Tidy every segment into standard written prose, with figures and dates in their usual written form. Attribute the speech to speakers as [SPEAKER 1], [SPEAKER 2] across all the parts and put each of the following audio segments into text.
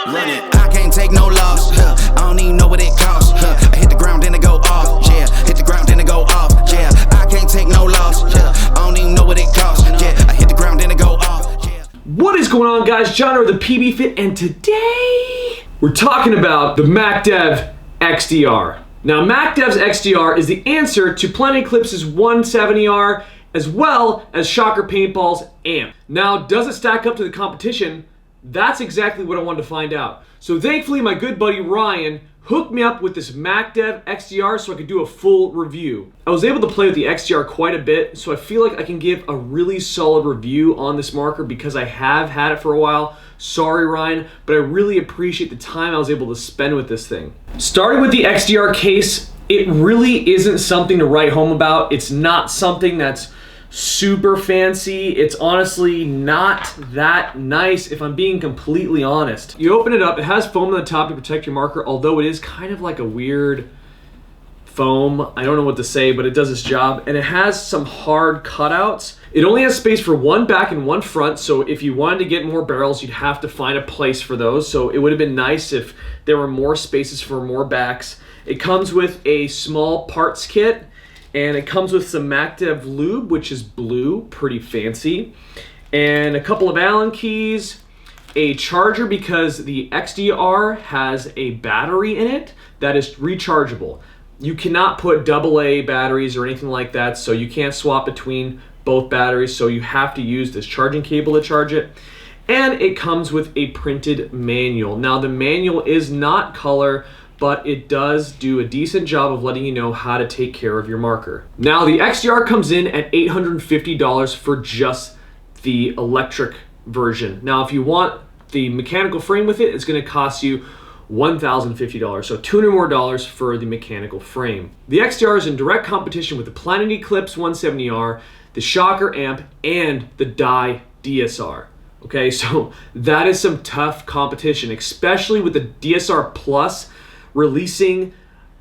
[SPEAKER 1] Run it. I can't take no loss. I don't even know what it costs. I hit the ground, then it go off. Yeah, hit the ground, then it go off. Yeah, I can't take no loss. I don't even know what it costs. Yeah, I hit the ground, then it go off. Yeah.
[SPEAKER 2] What is going on, guys? John or the PBFit, and today we're talking about the Macdev XDR. Now, Macdev's XDR is the answer to Planet Eclipse's 170R as well as Shocker Paintball's AMP. Now, does it stack up to the competition? That's exactly what I wanted to find out. So thankfully, my good buddy Ryan hooked me up with this Macdev XDR so I could do a full review. I was able to play with the XDR quite a bit, so I feel like I can give a really solid review on this marker because I have had it for a while. Sorry, Ryan, but I really appreciate the time I was able to spend with this thing. Starting with the XDR case, it really isn't something to write home about. It's not something that's super fancy. It's honestly not that nice, if I'm being completely honest. You open it up, it has foam on the top to protect your marker, although it is kind of like a weird foam. I don't know what to say, but it does its job. And it has some hard cutouts. It only has space for one back and one front, so if you wanted to get more barrels, you'd have to find a place for those. So it would have been nice if there were more spaces for more backs. It comes with a small parts kit, and it comes with some Macdev lube, which is blue, pretty fancy, and a couple of Allen keys, a charger because the XDR has a battery in it that is rechargeable. You cannot put AA batteries or anything like that, so you can't swap between both batteries, so you have to use this charging cable to charge it. And it comes with a printed manual. Now, the manual is not color, but it does do a decent job of letting you know how to take care of your marker. Now, the XDR comes in at $850 for just the electric version. Now, if you want the mechanical frame with it, it's gonna cost you $1,050, so $200 more for the mechanical frame. The XDR is in direct competition with the Planet Eclipse 170R, the Shocker AMP, and the Die DSR. Okay, so that is some tough competition, especially with the DSR Plus releasing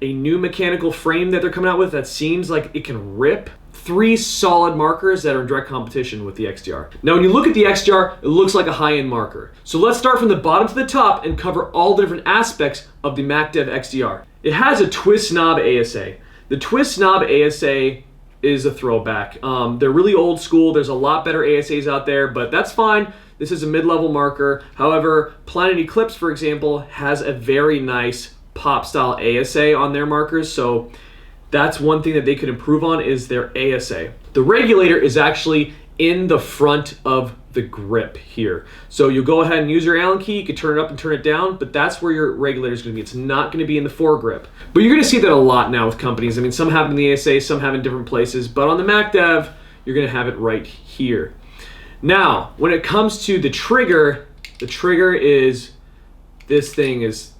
[SPEAKER 2] a new mechanical frame that they're coming out with that seems like it can rip. 3 solid markers that are in direct competition with the XDR. Now, when you look at the XDR, it looks like a high-end marker. So let's start from the bottom to the top and cover all the different aspects of the Macdev XDR. It has a twist knob ASA. The twist knob ASA is a throwback. They're really old school. There's a lot better ASAs out there, but that's fine. This is a mid-level marker. However, Planet Eclipse, for example, has a very nice pop style ASA on their markers, so that's one thing that they could improve on is their ASA. The regulator is actually in the front of the grip here. So you'll go ahead and use your Allen key, you can turn it up and turn it down, but that's where your regulator is gonna be. It's not gonna be in the foregrip. But you're gonna see that a lot now with companies. I mean, some have it in the ASA, some have it in different places, but on the Macdev, you're gonna have it right here. Now, when it comes to the trigger is, this thing is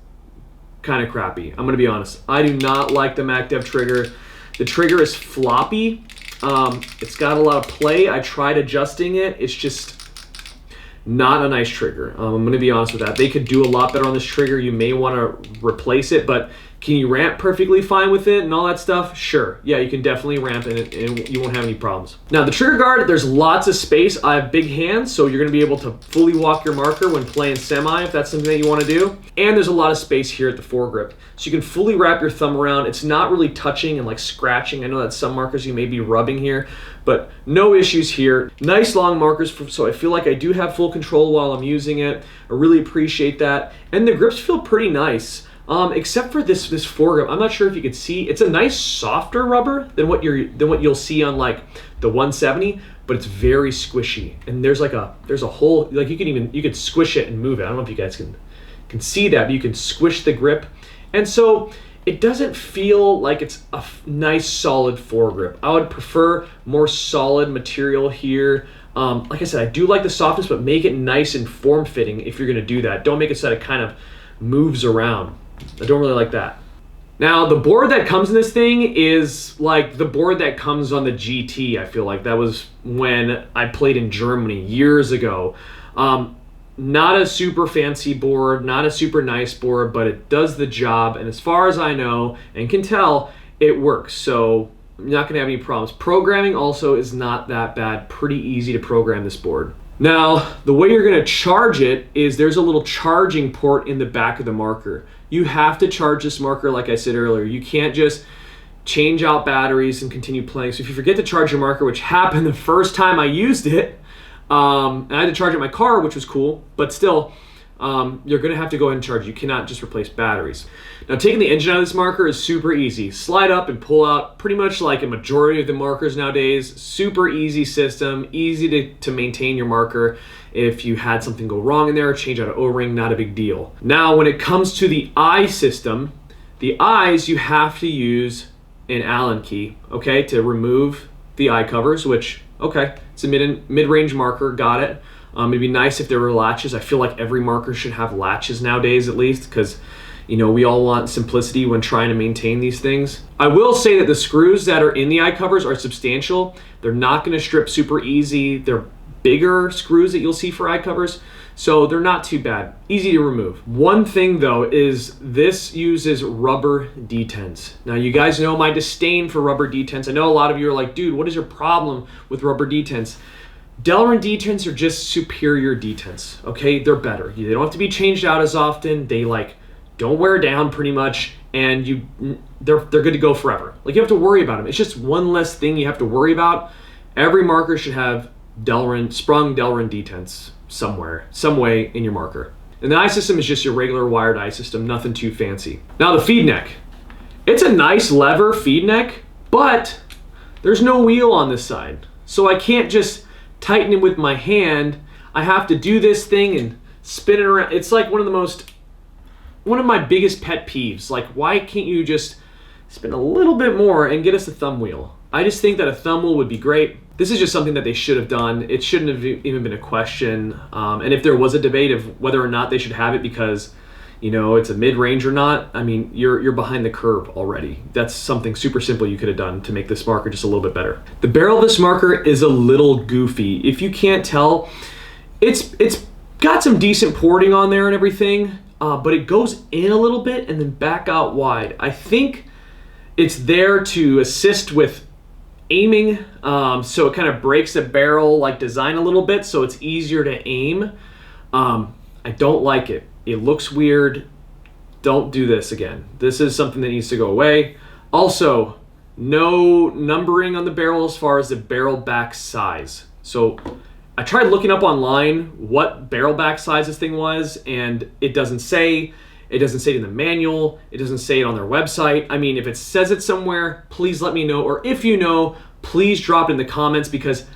[SPEAKER 2] kind of crappy. I'm gonna be honest. I do not like the Macdev trigger. The trigger is floppy. It's got a lot of play. I tried adjusting it. It's just not a nice trigger. I'm gonna be honest with that. They could do a lot better on this trigger. You may wanna replace it, but can you ramp perfectly fine with it and all that stuff? Sure. Yeah, you can definitely ramp it and you won't have any problems. Now, the trigger guard, there's lots of space. I have big hands, so you're gonna be able to fully walk your marker when playing semi if that's something that you wanna do. And there's a lot of space here at the foregrip. So you can fully wrap your thumb around. It's not really touching and like scratching. I know that some markers you may be rubbing here, but no issues here. Nice long markers, so I feel like I do have full control while I'm using it. I really appreciate that. And the grips feel pretty nice. Except for this foregrip. I'm not sure if you can see. It's a nice softer rubber than what you'll see on like the 170, but it's very squishy. And there's a hole, like you could squish it and move it. I don't know if you guys can see that, but you can squish the grip. And so it doesn't feel like it's a nice solid foregrip. I would prefer more solid material here. Like I said, I do like the softness, but make it nice and form-fitting if you're gonna do that. Don't make it so that it kind of moves around. I don't really like that. Now, the board that comes in this thing is like the board that comes on the GT, I feel like. That was when I played in Germany years ago. Not a super fancy board, not a super nice board, but it does the job. And as far as I know and can tell, it works. So I'm not gonna have any problems. Programming also is not that bad. Pretty easy to program this board. Now, the way you're gonna charge it is there's a little charging port in the back of the marker. You have to charge this marker like I said earlier. You can't just change out batteries and continue playing. So if you forget to charge your marker, which happened the first time I used it, and I had to charge it in my car, which was cool, but still, you're gonna have to go ahead and charge. You cannot just replace batteries. Now, taking the engine out of this marker is super easy. Slide up and pull out pretty much like a majority of the markers nowadays. Super easy system, easy to maintain your marker. If you had something go wrong in there, change out an O-ring, not a big deal. Now, when it comes to the eye system, the eyes, you have to use an Allen key, okay, to remove the eye covers, which, okay, it's a mid-range marker, got it. It'd be nice if there were latches. I feel like every marker should have latches nowadays at least, because you know, we all want simplicity when trying to maintain these things. I will say that the screws that are in the eye covers are substantial. They're not gonna strip super easy. They're bigger screws that you'll see for eye covers, so they're not too bad. Easy to remove. One thing though is this uses rubber detents. Now you guys know my disdain for rubber detents. I know a lot of you are like, dude, what is your problem with rubber detents? Delrin detents are just superior detents, okay? They're better. They don't have to be changed out as often. They like don't wear down pretty much, and they're good to go forever. Like, you have to worry about them. It's just one less thing you have to worry about. Every marker should have sprung Delrin detents somewhere, some way in your marker. And the eye system is just your regular wired eye system, nothing too fancy. Now the feed neck. It's a nice lever feed neck, but there's no wheel on this side. So I can't just tighten it with my hand. I have to do this thing and spin it around. It's like one of my biggest pet peeves. Like, why can't you just spin a little bit more and get us a thumb wheel? I just think that a thumb wheel would be great. This is just something that they should have done. It shouldn't have even been a question. And if there was a debate of whether or not they should have it because, you know, it's a mid-range or not, I mean, you're behind the curve already. That's something super simple you could have done to make this marker just a little bit better. The barrel of this marker is a little goofy. If you can't tell, it's got some decent porting on there and everything, but it goes in a little bit and then back out wide. I think it's there to assist with aiming, so it kind of breaks the barrel like design a little bit so it's easier to aim. I don't like it. It looks weird. Don't do this again. This is something that needs to go away. Also, no numbering on the barrel as far as the barrel back size. So I tried looking up online what barrel back size this thing was, and it doesn't say. It doesn't say it in the manual. It doesn't say it on their website. I mean, if it says it somewhere, please let me know. Or if you know, please drop it in the comments, because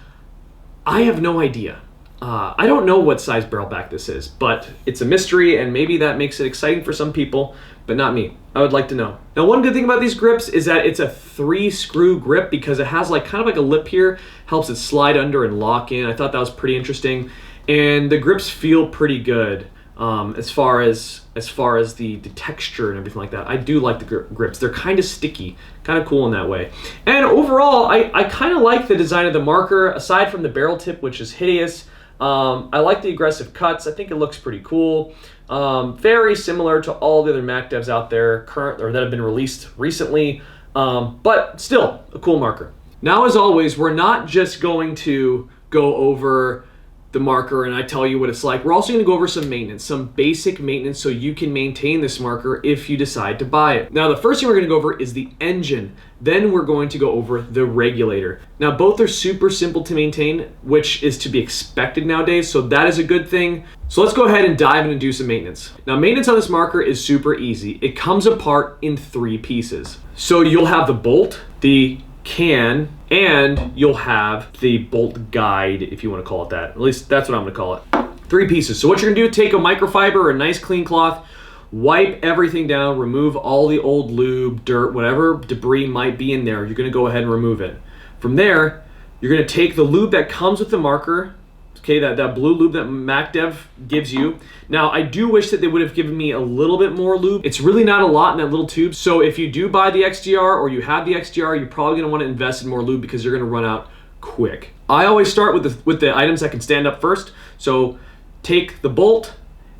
[SPEAKER 2] I have no idea. I don't know what size barrel back this is, but it's a mystery, and maybe that makes it exciting for some people, but not me. I would like to know. Now, one good thing about these grips is that it's a 3-screw grip, because it has like kind of like a lip here, helps it slide under and lock in. I thought that was pretty interesting, and the grips feel pretty good as far as the texture and everything like that. I do like the grips. They're kind of sticky, kind of cool in that way. And overall, I kind of like the design of the marker, aside from the barrel tip, which is hideous. I like the aggressive cuts. I think it looks pretty cool. Very similar to all the other Macdevs out there or that have been released recently, but still a cool marker. Now, as always, we're not just going to go over the marker and I tell you what it's like. We're also going to go over some maintenance, some basic maintenance, so you can maintain this marker if you decide to buy it. Now, the first thing we're going to go over is the engine. Then we're going to go over the regulator. Now, both are super simple to maintain, which is to be expected nowadays, so that is a good thing. So let's go ahead and dive in and do some maintenance. Now, maintenance on this marker is super easy. It comes apart in 3 pieces. So you'll have the bolt, the can, and you'll have the bolt guide, if you want to call it that. At least that's what I'm going to call it. 3 pieces. So what you're going to do, take a microfiber or a nice clean cloth, wipe everything down, remove all the old lube, dirt, whatever debris might be in there. You're going to go ahead and remove it. From there, you're going to take the lube that comes with the marker, okay, that blue lube that Macdev gives you. Now, I do wish that they would have given me a little bit more lube. It's really not a lot in that little tube. So if you do buy the XDR or you have the XDR, you're probably going to want to invest in more lube because you're going to run out quick. I always start with the items that can stand up first. So take the bolt,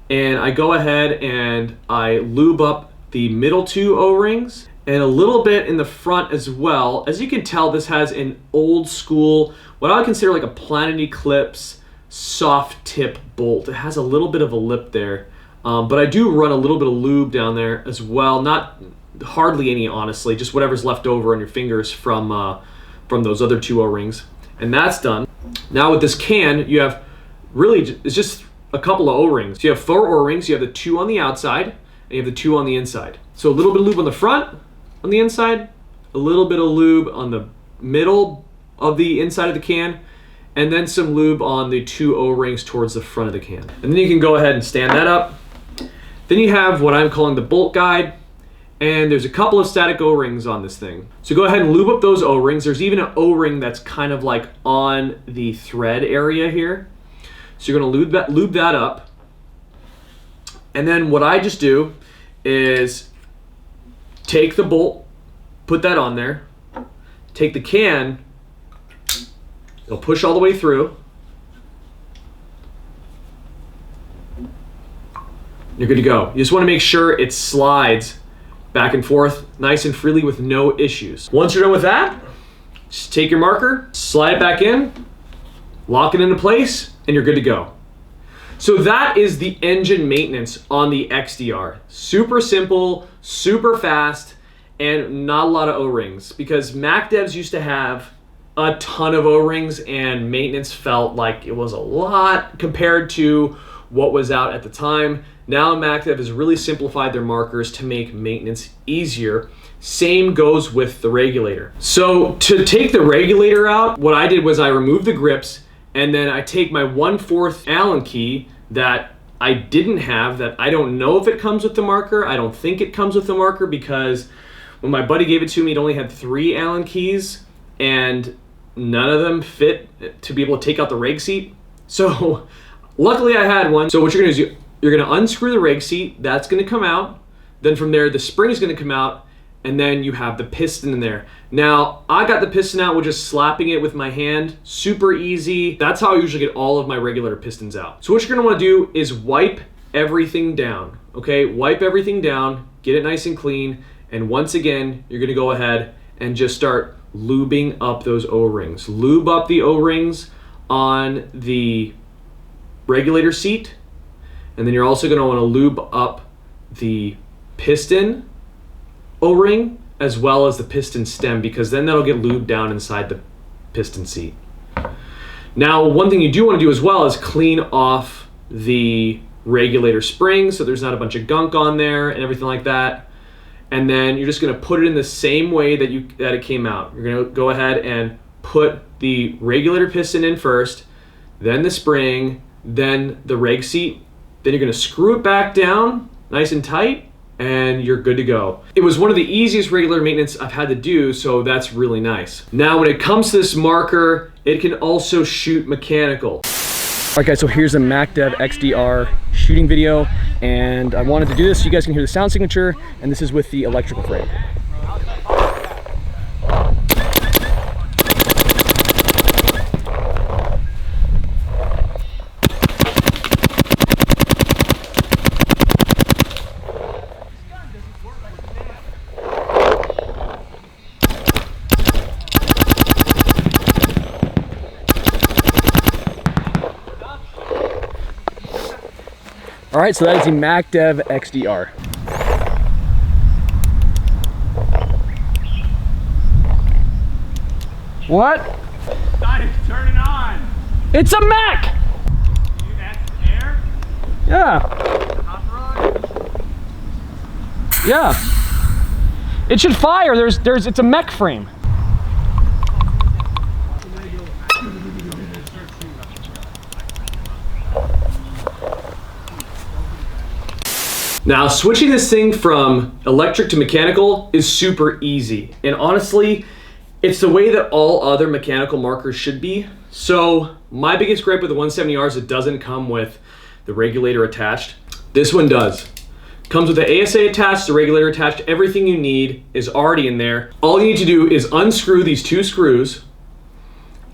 [SPEAKER 2] and I go ahead and I lube up the middle 2 O-rings and a little bit in the front as well. As you can tell, this has an old school, what I would consider like a Planet Eclipse soft tip bolt. It has a little bit of a lip there, but I do run a little bit of lube down there as well. Not hardly any, honestly, just whatever's left over on your fingers from those other 2 O-rings. And that's done. Now with this can, you have really, it's just a couple of O-rings. So you have 4 O-rings, you have the 2 on the outside, and you have the 2 on the inside. So a little bit of lube on the front, on the inside, a little bit of lube on the middle of the inside of the can, and then some lube on the 2 O-rings towards the front of the can. And then you can go ahead and stand that up. Then you have what I'm calling the bolt guide, and there's a couple of static O-rings on this thing. So go ahead and lube up those O-rings. There's even an O-ring that's kind of like on the thread area here. So you're gonna lube that up. And then what I just do is take the bolt, put that on there, take the can, it'll push all the way through. You're good to go. You just wanna make sure it slides back and forth nice and freely with no issues. Once you're done with that, just take your marker, slide it back in, lock it into place, and you're good to go. So that is the engine maintenance on the XDR. Super simple, super fast, and not a lot of O-rings, because Macdevs used to have a ton of O-rings and maintenance felt like it was a lot compared to what was out at the time. Now Macdev has really simplified their markers to make maintenance easier. Same goes with the regulator. So to take the regulator out, what I did was I removed the grips, and then I take my 1/4 Allen key that I didn't have, that I don't know if it comes with the marker. I don't think it comes with the marker, because when my buddy gave it to me, it only had 3 Allen keys and none of them fit to be able to take out the reg seat. So luckily I had one. So what you're gonna do is you're gonna unscrew the reg seat, that's gonna come out. Then from there, the spring is gonna come out, and then you have the piston in there. Now, I got the piston out with just slapping it with my hand, super easy. That's how I usually get all of my regulator pistons out. So what you're gonna wanna do is wipe everything down, okay? Wipe everything down, get it nice and clean, and once again, you're gonna go ahead and just start lubing up those O-rings. Lube up the O-rings on the regulator seat, and then you're also gonna wanna lube up the piston O-ring as well as the piston stem, because then that'll get lubed down inside the piston seat. Now, one thing you do want to do as well is clean off the regulator spring so there's not a bunch of gunk on there and everything like that. And then you're just going to put it in the same way that it came out. You're going to go ahead and put the regulator piston in first, then the spring, then the reg seat. Then you're going to screw it back down nice and tight, and you're good to go. It was one of the easiest regular maintenance I've had to do, so that's really nice. Now, when it comes to this marker, it can also shoot mechanical. All right, guys, so here's a Macdev XDR shooting video, and I wanted to do this so you guys can hear the sound signature, and this is with the electrical frame. All right, so that is the Macdev XDR. What?
[SPEAKER 3] Turn it on.
[SPEAKER 2] It's a Mac!
[SPEAKER 3] That's air?
[SPEAKER 2] Yeah.
[SPEAKER 3] Hot rod?
[SPEAKER 2] Yeah. It should fire. It's a mech frame. Now, switching this thing from electric to mechanical is super easy. And honestly, it's the way that all other mechanical markers should be. So my biggest gripe with the 170R is it doesn't come with the regulator attached. This one does. Comes with the ASA attached, the regulator attached, everything you need is already in there. All you need to do is unscrew these 2 screws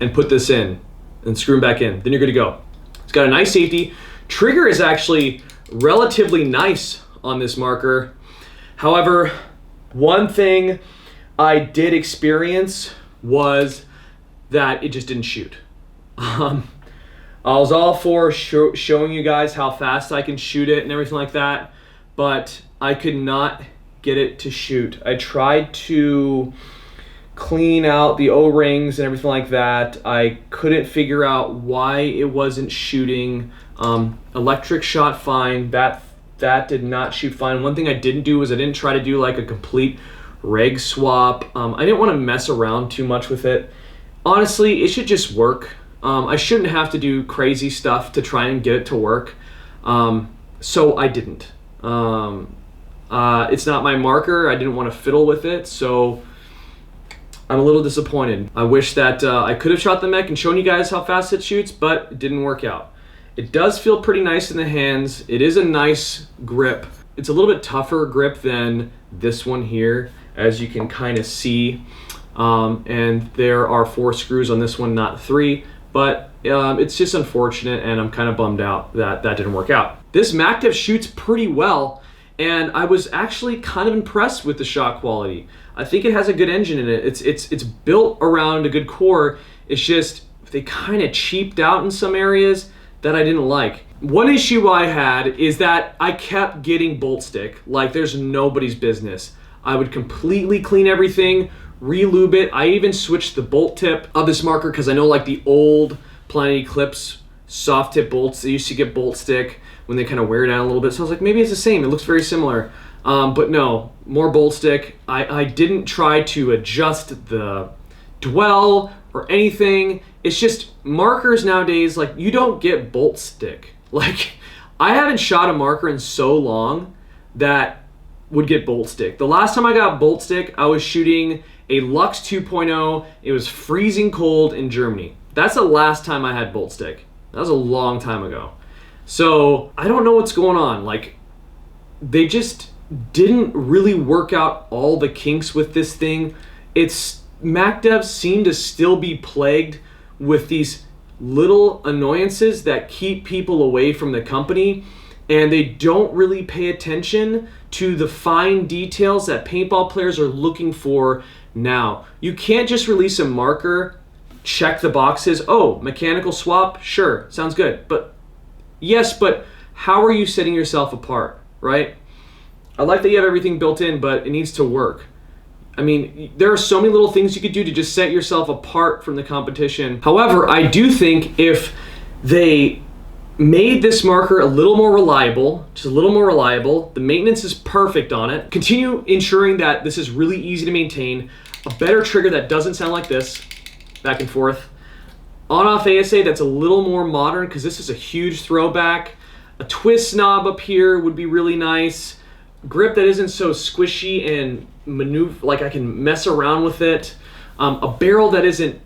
[SPEAKER 2] and put this in and screw them back in. Then you're good to go. It's got a nice safety. Trigger is actually relatively nice on this marker. However, one thing I did experience was that it just didn't shoot. I was all for showing you guys how fast I can shoot it and everything like that, but I could not get it to shoot. I tried to clean out the O-rings and everything like that. I couldn't figure out why it wasn't shooting. Electric shot fine. That did not shoot fine. One thing I didn't do was I didn't try to do like a complete reg swap. I didn't want to mess around too much with it. Honestly, it should just work. I shouldn't have to do crazy stuff to try and get it to work. So I didn't. It's not my marker. I didn't want to fiddle with it, so I'm a little disappointed. I wish that I could have shot the mech and shown you guys how fast it shoots, but it didn't work out. It does feel pretty nice in the hands. It is a nice grip. It's a little bit tougher grip than this one here, as you can kind of see. And there are 4 screws on this one, not 3. But it's just unfortunate, and I'm kind of bummed out that that didn't work out. This Macdev shoots pretty well, and I was actually kind of impressed with the shot quality. I think it has a good engine in it. It's built around a good core. It's just they kind of cheaped out in some areas that I didn't like. One issue I had is that I kept getting bolt stick like there's nobody's business. I would completely clean everything, re-lube it. I even switched the bolt tip of this marker because I know like the old Planet Eclipse soft tip bolts, they used to get bolt stick when they kind of wear down a little bit. So I was like, maybe it's the same. It looks very similar. But no, more bolt stick. I didn't try to adjust the dwell or anything. It's just markers nowadays, like you don't get bolt stick. Like I haven't shot a marker in so long that would get bolt stick. The last time I got bolt stick, I was shooting a Lux 2.0. It was freezing cold in Germany. That's the last time I had bolt stick. That was a long time ago. So I don't know what's going on. Like they just didn't really work out all the kinks with this thing. Macdevs seem to still be plagued with these little annoyances that keep people away from the company, and they don't really pay attention to the fine details that paintball players are looking for now. You can't just release a marker, check the boxes, oh, mechanical swap, sure, sounds good. But yes, but how are you setting yourself apart, right? I like that you have everything built in, but it needs to work. I mean, there are so many little things you could do to just set yourself apart from the competition. However, I do think if they made this marker a little more reliable, just a little more reliable, the maintenance is perfect on it, continue ensuring that this is really easy to maintain, a better trigger that doesn't sound like this, back and forth, on-off ASA that's a little more modern because this is a huge throwback, a twist knob up here would be really nice, grip that isn't so squishy and maneuver, like I can mess around with it, a barrel that isn't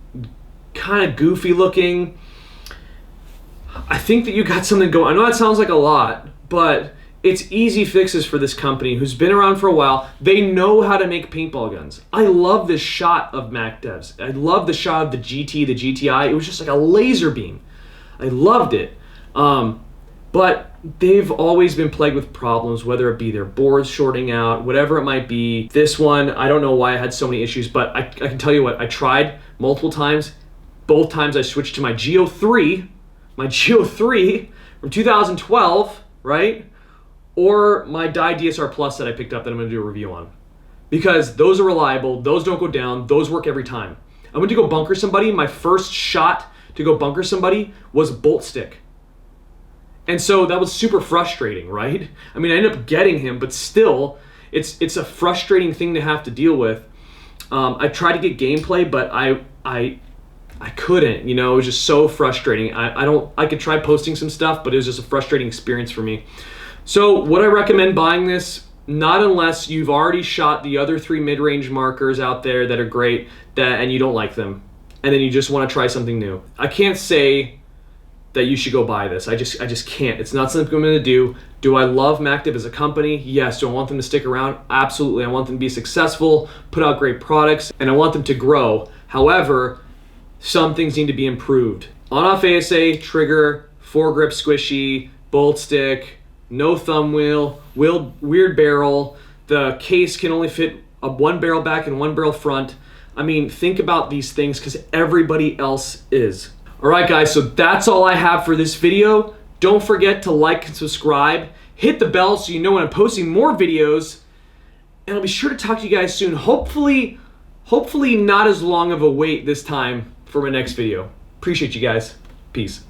[SPEAKER 2] kind of goofy looking. I think that you got something going. I know that sounds like a lot, but it's easy fixes for this company who's been around for a while. They know how to make paintball guns. I love this shot of Macdevs. I love the shot of the GT, the GTI. It was just like a laser beam. I loved it. But they've always been plagued with problems, whether it be their boards shorting out, whatever it might be. This one, I don't know why I had so many issues, but I can tell you what, I tried multiple times. Both times I switched to my Geo3 from 2012, right? Or my Dye DSR Plus that I picked up that I'm gonna do a review on. Because those are reliable, those don't go down, those work every time. I went to go bunker somebody, my first shot to go bunker somebody was bolt stick. And so that was super frustrating, right? I mean, I ended up getting him, but still, it's a frustrating thing to have to deal with. I tried to get gameplay, but I couldn't, you know, it was just so frustrating. I could try posting some stuff, but it was just a frustrating experience for me. So would I recommend buying this? Not unless you've already shot the other 3 mid-range markers out there that are great and you don't like them. And then you just want to try something new. I can't say that you should go buy this. I just can't. It's not something I'm going to do. Do I love Macdev as a company? Yes. Do I want them to stick around? Absolutely. I want them to be successful, put out great products, and I want them to grow. However, some things need to be improved. On-off ASA, trigger, foregrip squishy, bolt stick, no thumb wheel, weird barrel. The case can only fit one barrel back and one barrel front. I mean, think about these things because everybody else is. All right, guys, so that's all I have for this video. Don't forget to like and subscribe. Hit the bell so you know when I'm posting more videos. And I'll be sure to talk to you guys soon. Hopefully not as long of a wait this time for my next video. Appreciate you guys. Peace.